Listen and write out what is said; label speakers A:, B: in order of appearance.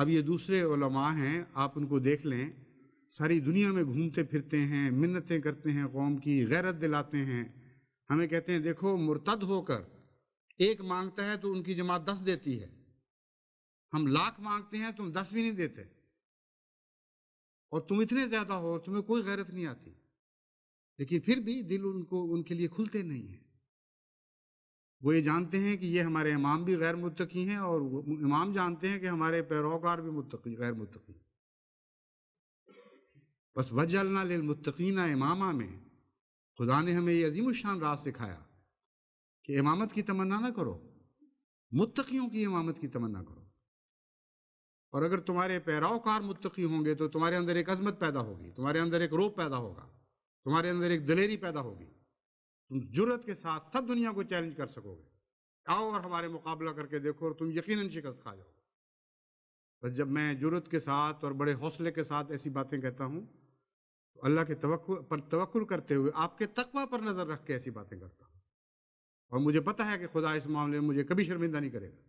A: اب یہ دوسرے علماء ہیں، آپ ان کو دیکھ لیں، ساری دنیا میں گھومتے پھرتے ہیں، منتیں کرتے ہیں، قوم کی غیرت دلاتے ہیں، ہمیں کہتے ہیں دیکھو مرتد ہو کر ایک مانگتا ہے تو ان کی جماعت 10 دیتی ہے، ہم 1,00,000 مانگتے ہیں تم 10 بھی نہیں دیتے، اور تم اتنے زیادہ ہو تمہیں کوئی غیرت نہیں آتی، لیکن پھر بھی دل ان کے لیے کھلتے نہیں ہیں۔ وہ یہ جانتے ہیں کہ یہ ہمارے امام بھی غیر متقی ہیں، اور امام جانتے ہیں کہ ہمارے پیروکار بھی غیر متقی۔ بس وجعلنا للمتقین اماما میں خدا نے ہمیں یہ عظیم الشان راز سکھایا کہ امامت کی تمنا نہ کرو، متقیوں کی امامت کی تمنا کرو، اور اگر تمہارے پیروکار متقی ہوں گے تو تمہارے اندر ایک عظمت پیدا ہوگی، تمہارے اندر ایک روب پیدا ہوگا، تمہارے اندر ایک دلیری پیدا ہوگی، تم جرأت کے ساتھ سب دنیا کو چیلنج کر سکو گے، آؤ اور ہمارے مقابلہ کر کے دیکھو اور تم یقیناً شکست کھا جاؤ۔ بس جب میں جرأت کے ساتھ اور بڑے حوصلے کے ساتھ ایسی باتیں کہتا ہوں تو اللہ کے توکل کرتے ہوئے آپ کے تقوی پر نظر رکھ کے ایسی باتیں کرتا ہوں، اور مجھے پتہ ہے کہ خدا اس معاملے میں مجھے کبھی شرمندہ نہیں کرے گا۔